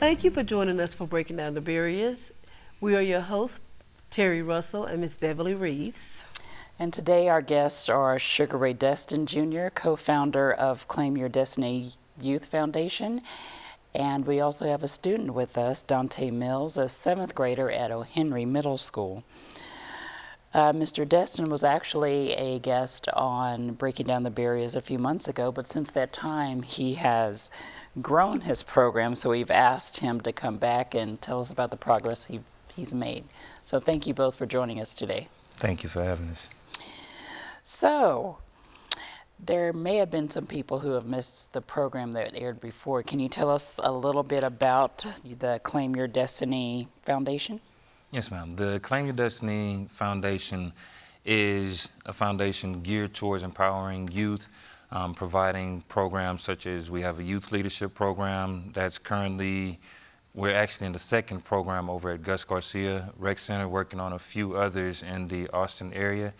Thank you for joining us for Breaking Down the Barriers. We are your hosts, Terry Russell and Miss Beverly Reeves. And today our guests are Sugar Ray Destin Jr., co-founder of Claim Your Destiny Youth Foundation. And we also have a student with us, Dante Mills, a 7th grader at O'Henry Middle School. Mr. Destin was actually a guest on Breaking Down the Barriers a few months ago, but since that time he has grown his program, so we've asked him to come back and tell us about the progress he's made. So thank you both for joining us today. Thank you for having us. So, there may have been some people who have missed the program that aired before. Can you tell us a little bit about the Claim Your Destiny Foundation? Yes, ma'am. The Claim Your Destiny Foundation is a foundation geared towards empowering youth, providing programs such as we have a youth leadership program that's currently, we're actually in the 2nd program over at Gus Garcia Rec Center, working on a few others in the Austin area.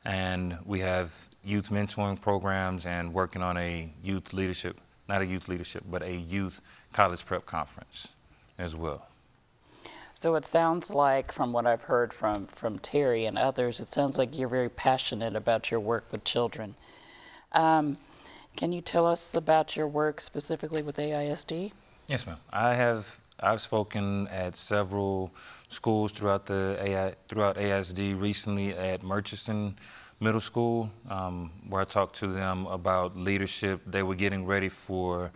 And we have youth mentoring programs and working on a youth leadership, not a youth leadership, but a youth college prep conference as well. So it sounds like, from what I've heard from Terry and others, it sounds like you're very passionate about your work with children. Can you tell us about your work specifically with AISD? Yes, ma'am. I've spoken at several schools throughout AISD, recently at Murchison Middle School, where I talked to them about leadership. They were getting ready for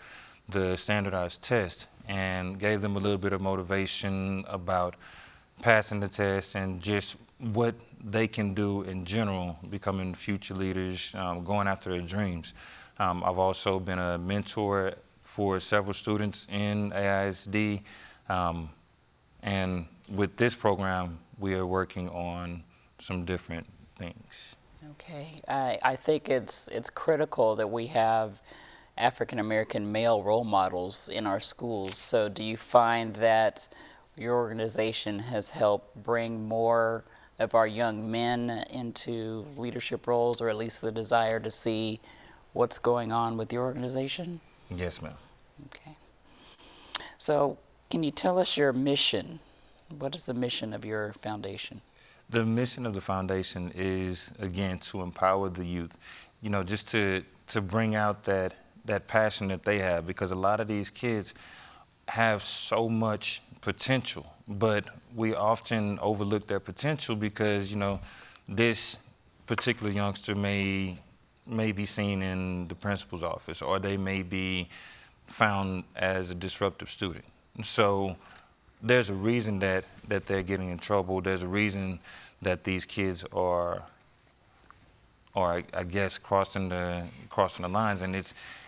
the standardized test and gave them a little bit of motivation about passing the test and just what they can do in general, becoming future leaders, going after their dreams. I've also been a mentor for several students in AISD, and with this program, we are working on some different things. Okay, I think it's critical that we have African American male role models in our schools. So do you find that your organization has helped bring more of our young men into leadership roles, or at least the desire to see what's going on with your organization? Yes, ma'am. Okay. So can you tell us your mission? What is the mission of your foundation? The mission of the foundation is, again, to empower the youth, you know, just to bring out that passion that they have, because a lot of these kids have so much potential, but we often overlook their potential because, you know, this particular youngster may be seen in the principal's office, or they may be found as a disruptive student. So there's a reason that they're getting in trouble. There's a reason that these kids are I guess crossing the lines, and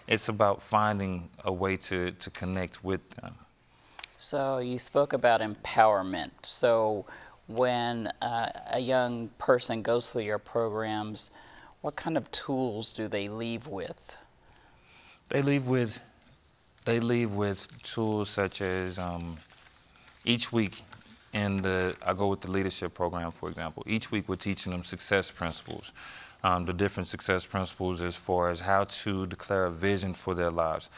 it's about finding a way to connect with them. So you spoke about empowerment. So when a young person goes through your programs, what kind of tools do they leave with? They leave with tools such as each week I go with the leadership program, for example. Each week we're teaching them success principles, the different success principles as far as how to declare a vision for their lives,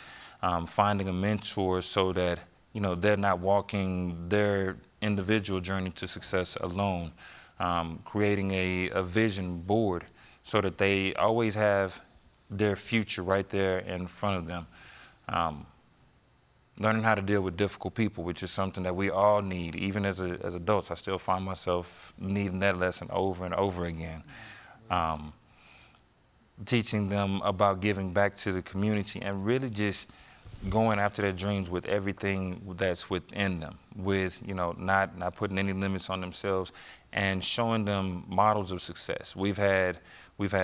finding a mentor so that, you know, they're not walking their individual journey to success alone, creating a vision board so that they always have their future right there in front of them. Learning how to deal with difficult people, which is something that we all need. Even as adults, I still find myself needing that lesson over and over again. Teaching them about giving back to the community and really just going after their dreams with everything that's within them, with, you know, not putting any limits on themselves, and showing them models of success. We've had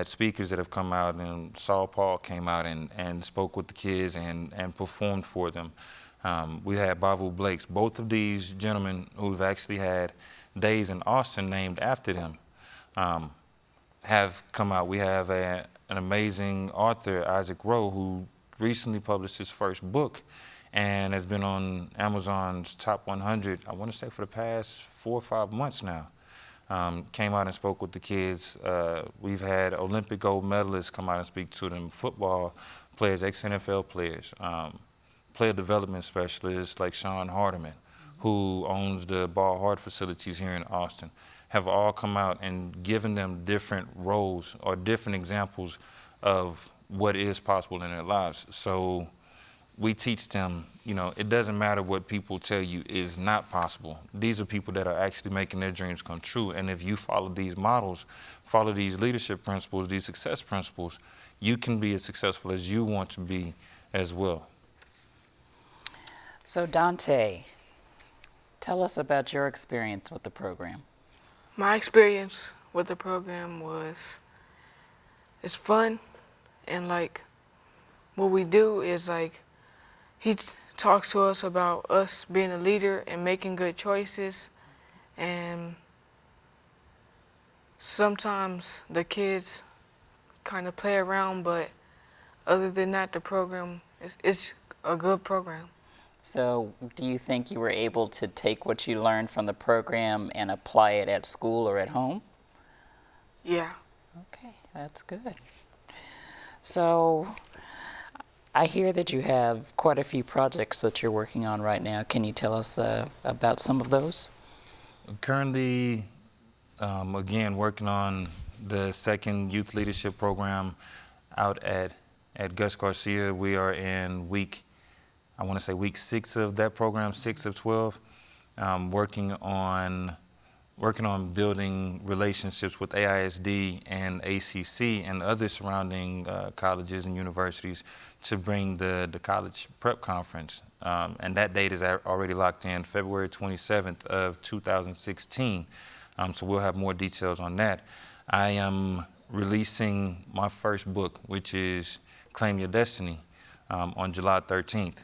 speakers that have come out, and Saul Paul came out and spoke with the kids and performed for them. We had Bavu Blakes. Both of these gentlemen who've actually had days in Austin named after them have come out. We have an amazing author, Isaac Rowe, who recently published his first book and has been on Amazon's top 100, I want to say for the past 4 or 5 months now. Came out and spoke with the kids. We've had Olympic gold medalists come out and speak to them, football players, ex-NFL players, player development specialists like Sean Hardiman, who owns the Ball Hard facilities here in Austin, have all come out and given them different roles or different examples of what is possible in their lives. So we teach them, it doesn't matter what people tell you is not possible. These are people that are actually making their dreams come true. And if you follow these models, follow these leadership principles, these success principles, you can be as successful as you want to be as well. So Dante, tell us about your experience with the program. My experience with the program it's fun, and like what we do is like he talks to us about us being a leader and making good choices, and sometimes the kids kind of play around, but other than that, the program it's a good program. So do you think you were able to take what you learned from the program and apply it at school or at home? Yeah. Okay, that's good. So I hear that you have quite a few projects that you're working on right now. Can you tell us about some of those? Currently, again, working on the second youth leadership program out at Gus Garcia. We are in week 6 of that program, 6 of 12, working on building relationships with AISD and ACC and other surrounding colleges and universities to bring the college prep conference. And that date is already locked in, February 27th of 2016. So we'll have more details on that. I am releasing my first book, which is Claim Your Destiny, on July 13th.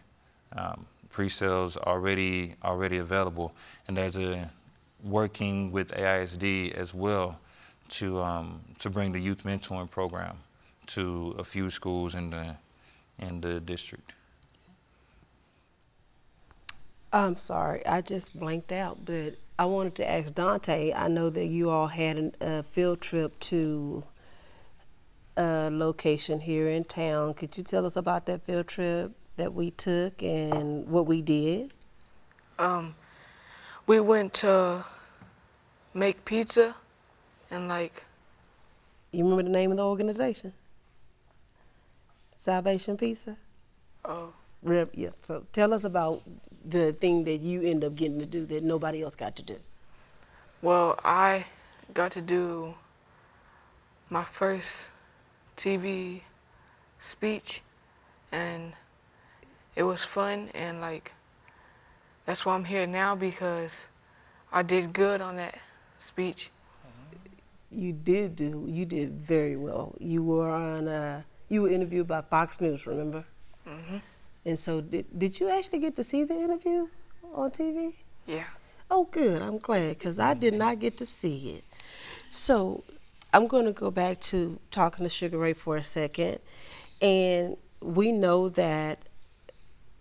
Pre-sales already available, and there's working with AISD as well to bring the youth mentoring program to a few schools in the district. I'm sorry, I just blanked out, but I wanted to ask Dante, I know that you all had a field trip to a location here in town. Could you tell us about that field trip that we took and what we did? We went to make pizza, and like, You remember the name of the organization? Salvation Pizza? oh, Yeah. So tell us about the thing that you end up getting to do that nobody else got to do. well, I got to do my first TV speech, and it was fun, and like that's why I'm here now, because I did good on that speech. You did very well. You were interviewed by Fox News, remember? Mhm. And so did you actually get to see the interview on TV? Yeah. Oh, good. I'm glad, because I did not get to see it. So I'm going to go back to talking to Sugar Ray for a second. And we know that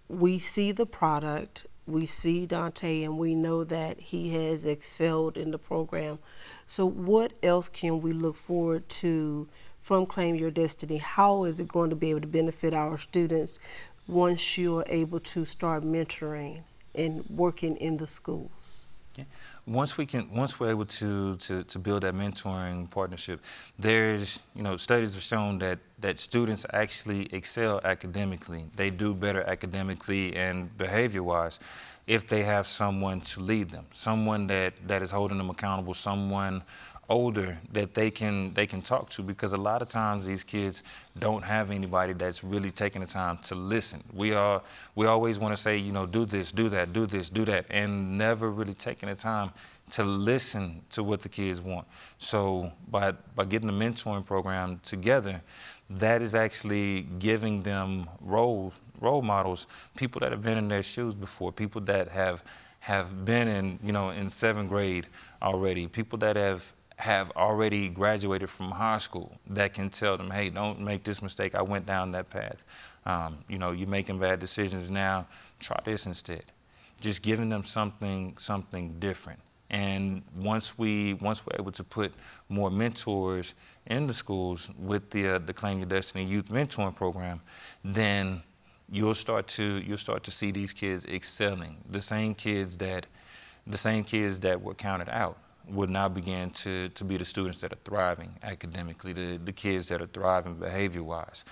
we see the product, we see Dante, and we know that he has excelled in the program. So what else can we look forward to from Claim Your Destiny? How is it going to be able to benefit our students once you're able to start mentoring and working in the schools? Yeah. Once we're able to build that mentoring partnership, there's, studies have shown that students actually excel academically. They do better academically and behavior-wise if they have someone to lead them, someone that is holding them accountable, someone older that they can talk to, because a lot of times these kids don't have anybody that's really taking the time to listen. We always want to say, do this, do that, do this, do that, and never really taking the time to listen to what the kids want. So by getting the mentoring program together, that is actually giving them role models, people that have been in their shoes before, people that have been in in 7th grade already, people that have already graduated from high school that can tell them, hey, don't make this mistake. I went down that path. You're making bad decisions now. Try this instead. Just giving them something different. And once we're able to put more mentors in the schools with the Claim Your Destiny Youth Mentoring Program, then you'll start to see these kids excelling. The same kids that were counted out would now begin to be the students that are thriving academically, the kids that are thriving behavior-wise,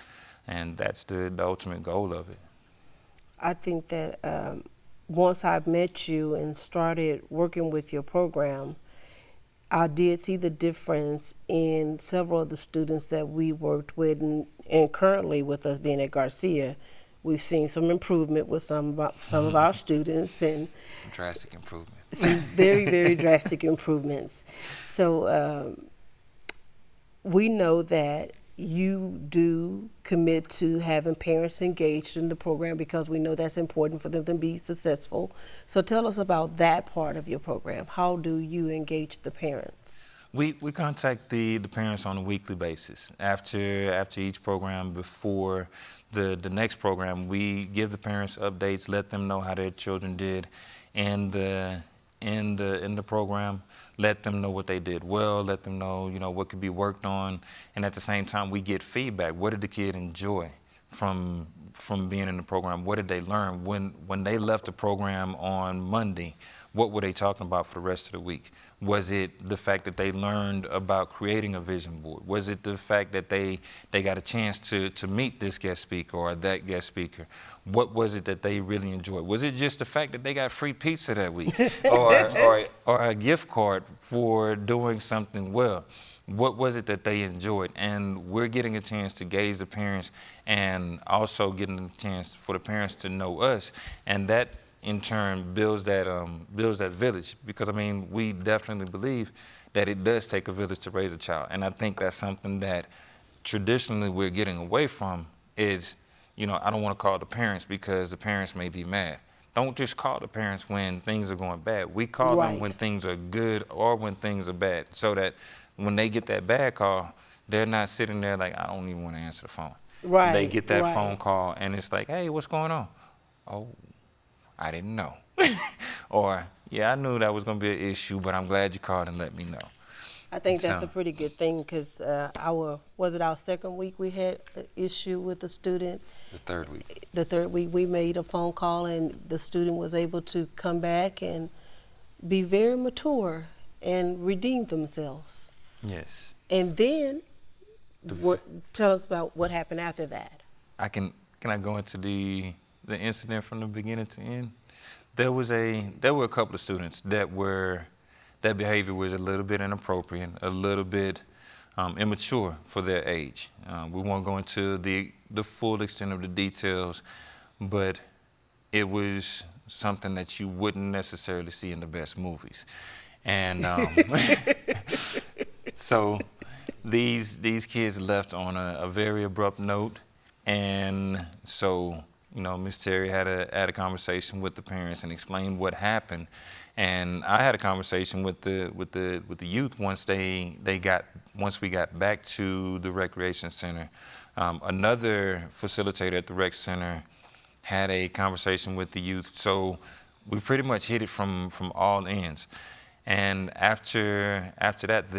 and that's the ultimate goal of it. I think that once I met you and started working with your program, I did see the difference in several of the students that we worked with, and currently with us being at Garcia, we've seen some improvement with some of our students, and Some drastic improvement. some very, very drastic improvements. So we know that you do commit to having parents engaged in the program because we know that's important for them to be successful. So tell us about that part of your program. How do you engage the parents? We contact the parents on a weekly basis. After each program, before the next program, we give the parents updates, let them know how their children did in the program, let them know what they did well, let them know what could be worked on, and at the same time we get feedback. What did the kid enjoy from being in the program? What did they learn when they left the program on Monday? What were they talking about for the rest of the week? Was it the fact that they learned about creating a vision board? Was it the fact that they got a chance to meet this guest speaker or that guest speaker? What was it that they really enjoyed? Was it just the fact that they got free pizza that week or a gift card for doing something well? What was it that they enjoyed? And we're getting a chance to gauge the parents and also getting a chance for the parents to know us, and that in turn builds that village, because I mean we definitely believe that it does take a village to raise a child, and I think that's something that traditionally we're getting away from. Is I don't want to call the parents because the parents may be mad. Don't just call the parents when things are going bad. We call them when Right, things are good or when things are bad, so that when they get that bad call, they're not sitting there like, I don't even want to answer the phone. They right, get that phone right. call and it's like, hey, what's going on? Oh, I didn't know. Or, yeah, I knew that was going to be an issue, but I'm glad you called and let me know. I think that's So, a pretty good thing because was it our second week we had an issue with a student? the third week. The third week we made a phone call and the student was able to come back and be very mature and redeem themselves. Yes. And then, The, tell us about what happened after that. can I go into the incident from the beginning to end? There were a couple of students that behavior was a little bit inappropriate, a little bit immature for their age. We won't go into the full extent of the details, but it was something that you wouldn't necessarily see in the best movies. And so these kids left on a very abrupt note, and so Miss Terry had a conversation with the parents and explained what happened, and I had a conversation with the youth once we got back to the recreation center. Another facilitator at the rec center had a conversation with the youth, so we pretty much hit it from all ends. And after that,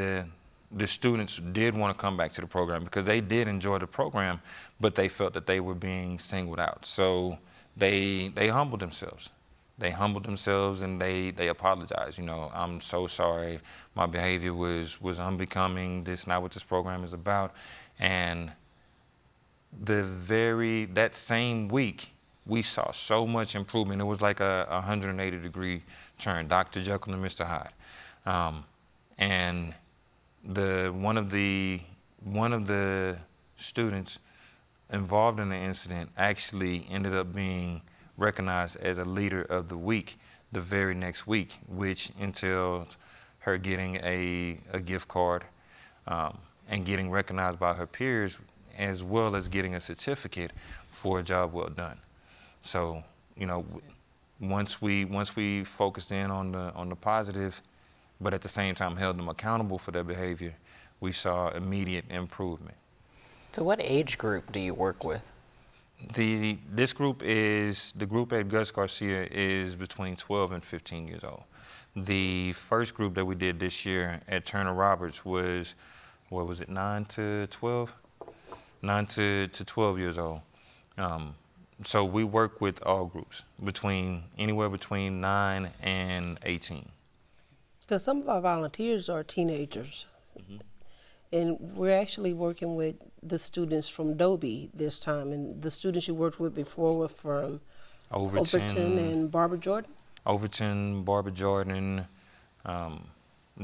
the students did want to come back to the program because they did enjoy the program, but they felt that they were being singled out. So they humbled themselves. They humbled themselves and they apologized. I'm so sorry. My behavior was unbecoming. This is not what this program is about. And that same week, we saw so much improvement. It was like a 180-degree turn, Dr. Jekyll and Mr. Hyde. And one of the students involved in the incident actually ended up being recognized as a leader of the week the very next week, which entailed her getting a gift card and getting recognized by her peers, as well as getting a certificate for a job well done. So, once we focused in on the positive, but at the same time held them accountable for their behavior, we saw immediate improvement. So what age group do you work with? The group at Gus Garcia is between 12 and 15 years old. The first group that we did this year at Turner Roberts was, what was it, 9 to 12? 9 to 12 years old. So we work with all groups anywhere between 9 and 18. Because some of our volunteers are teenagers, and we're actually working with the students from Dobie this time, and the students you worked with before were from Overton Overton, and Barbara Jordan. Barbara Jordan, um,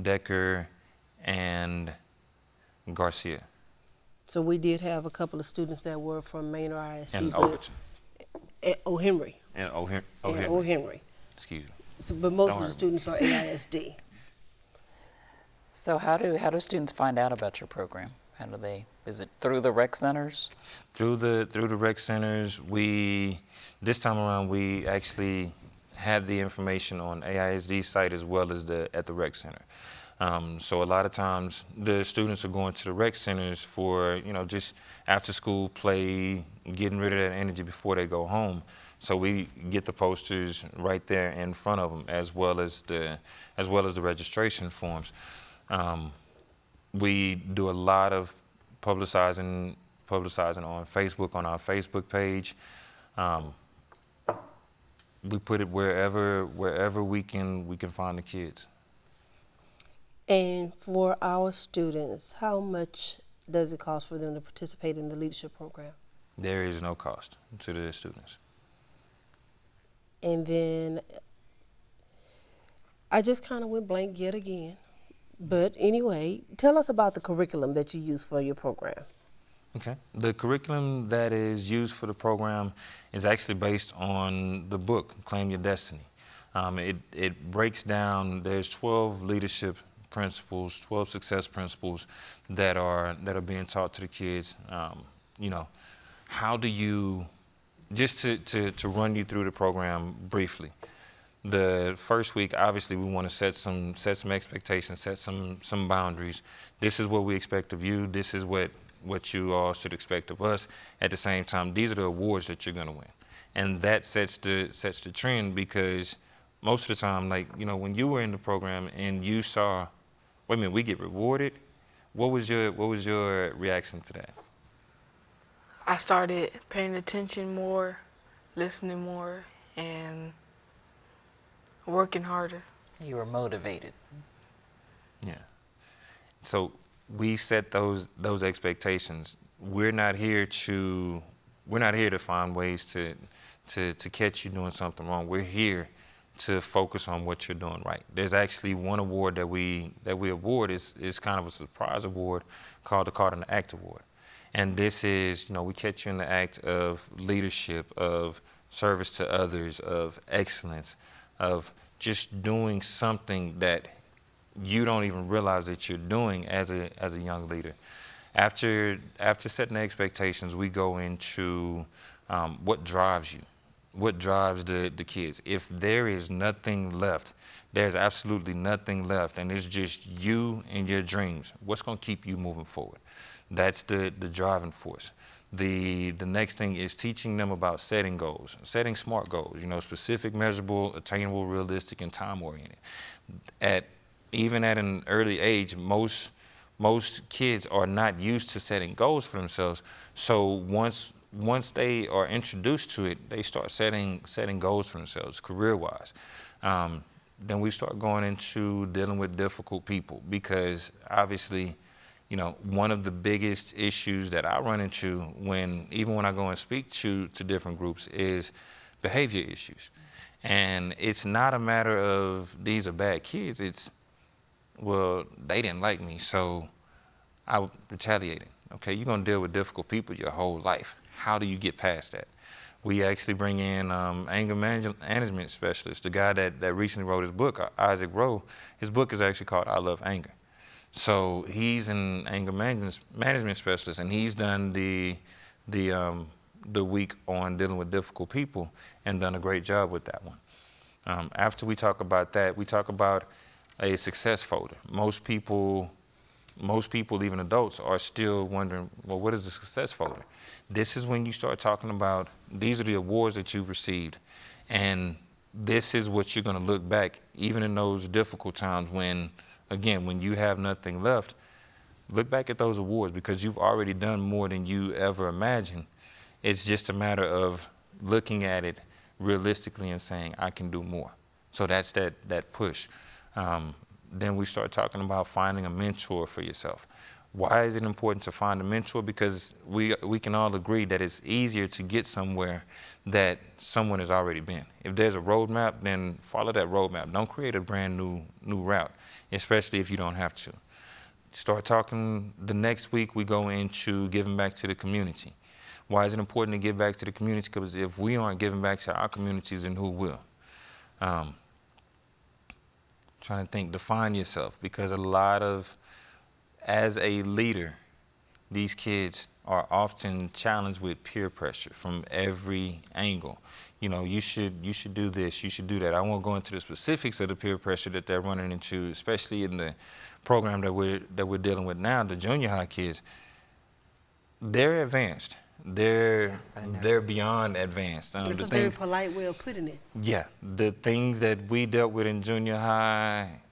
Decker, and Garcia, So we did have a couple of students that were from Maynard and ISD, but Overton, O'Henry and and O'Henry. O'Henry. Excuse me. So, but most Don't of the hurt me. students are AISD. So how do students find out about your program? How do they? Is it through the rec centers? Through the rec centers, this time around we actually had the information on AISD site as well as at the rec center. So a lot of times the students are going to the rec centers for just after school play, getting rid of that energy before they go home. So we get the posters right there in front of them, as well as the registration forms. We do a lot of publicizing on Facebook, on our Facebook page. Um, we put it wherever we can find the kids. And for our students, how much does it cost for them to participate in the leadership program? There is no cost to the students. And then I just kind of went blank yet again. But anyway, tell us about the curriculum that you use for your program. Okay. The curriculum that is used for the program is actually based on the book, Claim Your Destiny. It breaks down, there's 12 leadership principles, 12 success principles that are being taught to the kids. How do you, just to run you through the program briefly. The first week, obviously, we want to set some expectations, set some boundaries. This is what we expect of you. This is what you all should expect of us. At the same time, these are the awards that you're going to win, and that sets the trend, because most of the time, when you were in the program and you saw, wait a minute, we get rewarded. What was your reaction to that? I started paying attention more, listening more, and working harder. You were motivated. Yeah. So we set those expectations. We're not here to find ways to catch you doing something wrong. We're here to focus on what you're doing right. There's actually one award that we award is kind of a surprise award called the Caught in the Act Award. And this is, we catch you in the act of leadership, of service to others, of excellence, of just doing something that you don't even realize that you're doing as a young leader. After setting the expectations, we go into what drives you, what drives the kids. If there is nothing left, there's absolutely nothing left, and it's just you and your dreams, what's going to keep you moving forward? That's the driving force. The next thing is teaching them about setting goals, setting SMART goals, specific, measurable, attainable, realistic, and time-oriented. Even at an early age, most kids are not used to setting goals for themselves. So once they are introduced to it, they start setting goals for themselves, career-wise. Then we start going into dealing with difficult people, because obviously, one of the biggest issues that I run into even when I go and speak to different groups is behavior issues. And it's not a matter of these are bad kids. It's, well, they didn't like me, so I retaliated. Okay, you're going to deal with difficult people your whole life. How do you get past that? We actually bring in anger management specialist, the guy that recently wrote his book, Isaac Rowe. His book is actually called I Love Anger. So he's an anger management specialist, and he's done the week on dealing with difficult people and done a great job with that one. After we talk about that, we talk about a success folder. Most people, even adults, are still wondering, well, what is a success folder? This is when you start talking about, these are the awards that you've received, and this is what you're going to look back, even in those difficult times when you have nothing left. Look back at those awards, because you've already done more than you ever imagined. It's just a matter of looking at it realistically and saying, I can do more. So that's that push. Then we start talking about finding a mentor for yourself. Why is it important to find a mentor? Because we can all agree that it's easier to get somewhere that someone has already been. If there's a roadmap, then follow that roadmap. Don't create a brand new route, especially if you don't have to. Start talking. The next week we go into giving back to the community. Why is it important to give back to the community? Because if we aren't giving back to our communities, then who will? Trying to think, define yourself, because as a leader, these kids are often challenged with peer pressure from every angle. You should do this, you should do that. I won't go into the specifics of the peer pressure that they're running into, especially in the program that we're dealing with now, the junior high kids. They're advanced. They're beyond advanced. It's a very polite way of putting it. Yeah, the things that we dealt with in junior high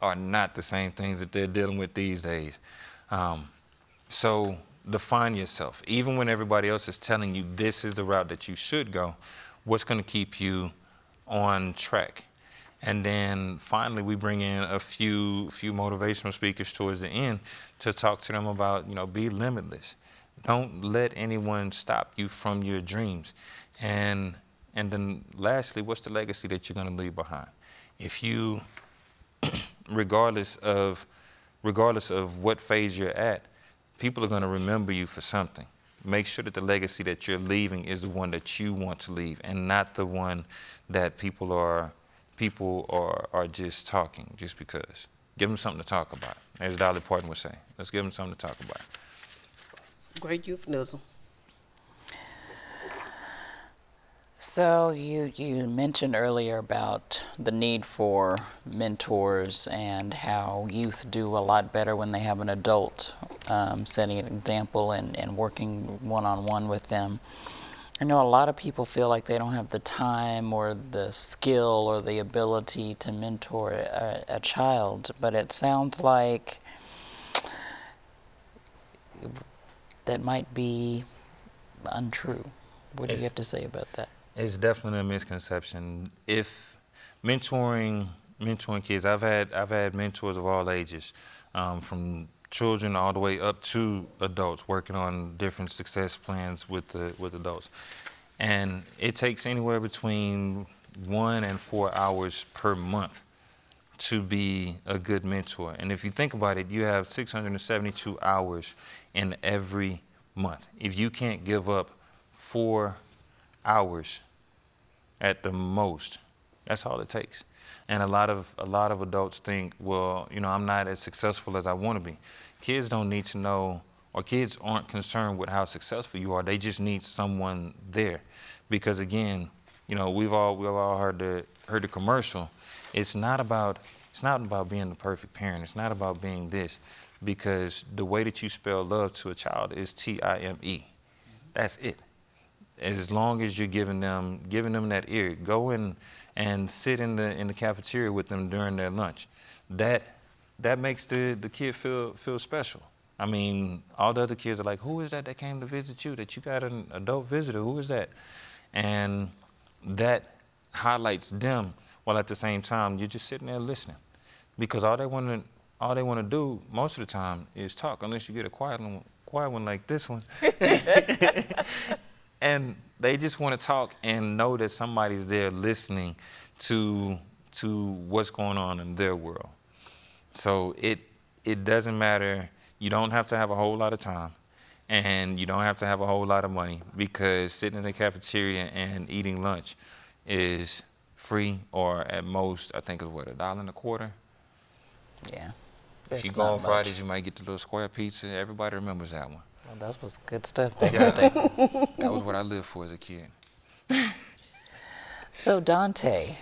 are not the same things that they're dealing with these days. So define yourself. Even when everybody else is telling you this is the route that you should go, what's going to keep you on track? And then finally, we bring in a few motivational speakers towards the end to talk to them about, be limitless. Don't let anyone stop you from your dreams. And then lastly, what's the legacy that you're going to leave behind? If you, regardless of what phase you're at, people are going to remember you for something. Make sure that the legacy that you're leaving is the one that you want to leave, and not the one that people are just talking just because. Give them something to talk about. As Dolly Parton would say, let's give them something to talk about. Great euphemism. So you mentioned earlier about the need for mentors and how youth do a lot better when they have an adult setting an example and working one-on-one with them. I know a lot of people feel like they don't have the time or the skill or the ability to mentor a child, but it sounds like that might be untrue. What do you have to say about that? It's definitely a misconception. If mentoring kids, I've had mentors of all ages, from children all the way up to adults, working on different success plans with adults, and it takes anywhere between 1 and 4 hours per month to be a good mentor. And if you think about it, you have 672 hours in every month. If you can't give up 4 hours at the most, that's all it takes. And a lot of adults think, well, I'm not as successful as I want to be. Kids don't need to know, or kids aren't concerned with how successful you are. They just need someone there, because again, we've all heard the commercial. It's not about being the perfect parent. It's not about being this, because the way that you spell love to a child is Time. That's it. As long as you're giving them that ear, go in and sit in the cafeteria with them during their lunch. That makes the kid feel special. I mean, all the other kids are like, who is that came to visit you? That you got an adult visitor? Who is that? And that highlights them, while at the same time you're just sitting there listening, because all they want to do most of the time is talk, unless you get a quiet one like this one. And they just want to talk and know that somebody's there listening to what's going on in their world. So it doesn't matter. You don't have to have a whole lot of time, and you don't have to have a whole lot of money, because sitting in the cafeteria and eating lunch is free, or at most, I think it's $1.25. Yeah. If you go on Fridays, you might get the little square pizza. Everybody remembers that one. Well, that was good stuff back in the day. That was what I lived for as a kid. So Dante,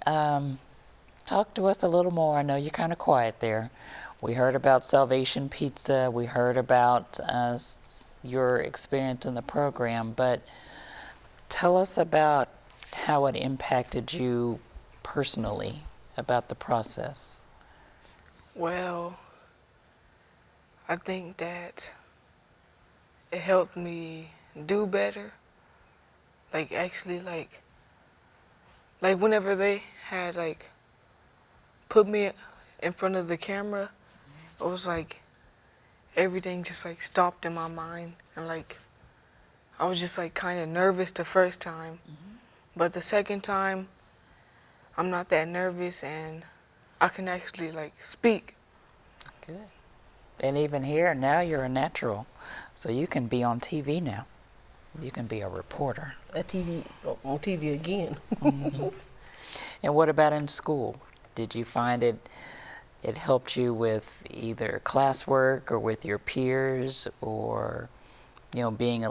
talk to us a little more. I know you're kind of quiet there. We heard about Salvation Pizza. We heard about your experience in the program, but tell us about how it impacted you personally, about the process. Well, I think that it helped me do better like actually like whenever they had like put me in front of the camera, it was like everything just like stopped in my mind, and like I was just like kind of nervous the first time, but the second time I'm not that nervous and I can actually like speak. Good. And even here, now you're a natural. So you can be on TV now. You can be a reporter. On TV again. And what about in school? Did you find it helped you with either classwork or with your peers, or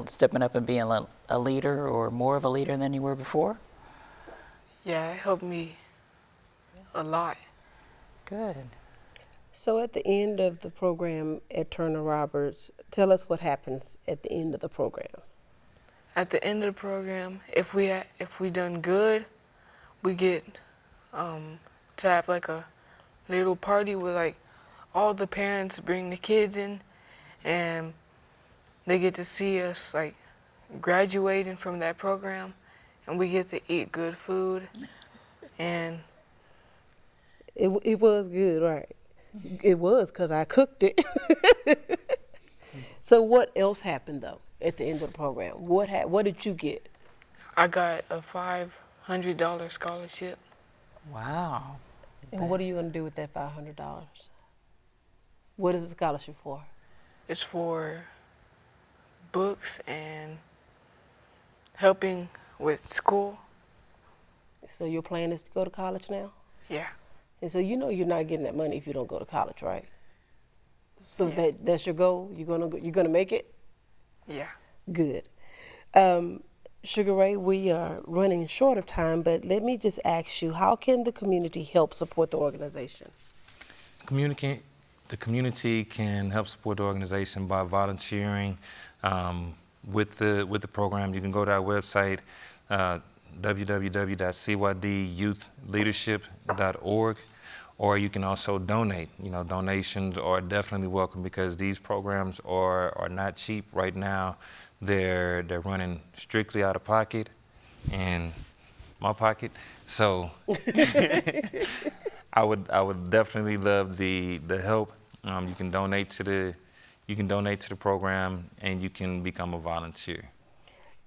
stepping up and being a leader, or more of a leader than you were before? Yeah, it helped me a lot. Good. So at the end of the program at Turner Roberts, tell us what happens at the end of the program. At the end of the program, if we done good, we get to have like a little party with like all the parents bring the kids in, and they get to see us like graduating from that program, and we get to eat good food. And It was good, right? It was because I cooked it. So what else happened though at the end of the program? What did you get? I got a $500 scholarship. Wow. And what are you going to do with that $500? What is the scholarship for? It's for books and helping with school. So your plan is to go to college now? Yeah. And so you know you're not getting that money if you don't go to college, right? So Yeah. that's your goal. You're gonna make it. Yeah. Good. Sugar Ray, we are running short of time, but let me just ask you: how can the community help support the organization? Communicate. The community can help support the organization by volunteering with the program. You can go to our website, www.cydyouthleadership.org, or you can also donate. Donations are definitely welcome because these programs are not cheap right now. They're running strictly out of pocket, and my pocket. So I would definitely love the help. You can donate to the program, and you can become a volunteer.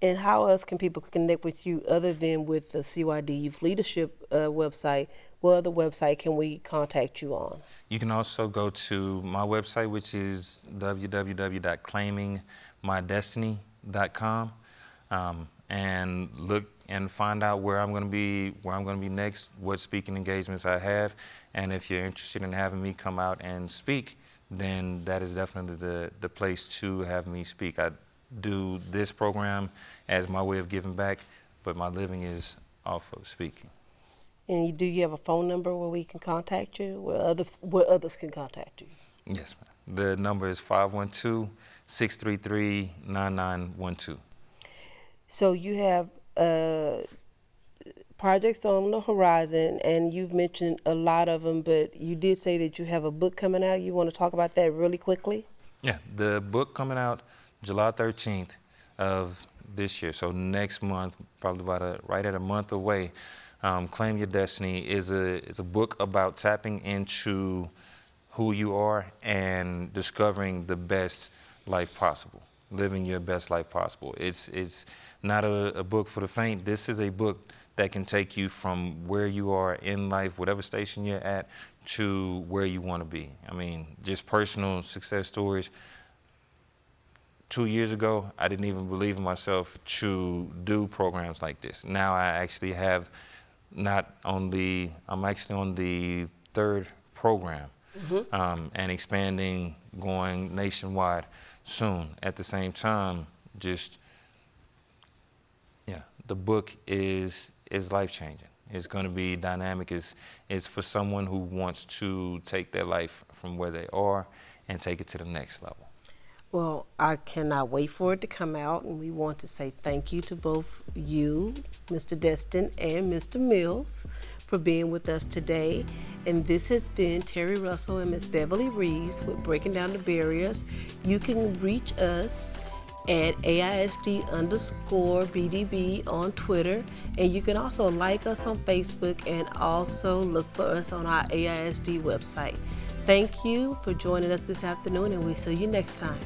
And how else can people connect with you other than with the CYD Youth Leadership website? What other website can we contact you on? You can also go to my website, which is www.claimingmydestiny.com, and look and find out where I'm going to be next, what speaking engagements I have, and if you're interested in having me come out and speak, then that is definitely the place to have me speak. I do this program as my way of giving back, but my living is off of speaking. And do you have a phone number where we can contact you, where others can contact you? Yes, ma'am. The number is 512-633-9912. So you have projects on the horizon, and you've mentioned a lot of them, but you did say that you have a book coming out. You want to talk about that really quickly? Yeah, the book coming out July 13th of this year, so next month, probably right at a month away. Claim Your Destiny is a book about tapping into who you are and discovering the best life possible, living your best life possible. It's not a book for the faint. This is a book that can take you from where you are in life, whatever station you're at, to where you want to be. I mean, just personal success stories. 2 years ago, I didn't even believe in myself to do programs like this. Now I actually have I'm actually on the third program, and expanding, going nationwide soon. At the same time, the book is life-changing. It's going to be dynamic. It's for someone who wants to take their life from where they are and take it to the next level. Well, I cannot wait for it to come out, and we want to say thank you to both you, Mr. Destin, and Mr. Mills, for being with us today. And this has been Terry Russell and Miss Beverly Reeves with Breaking Down the Barriers. You can reach us at AISD_BDB on Twitter. And you can also like us on Facebook and also look for us on our AISD website. Thank you for joining us this afternoon, and we'll see you next time.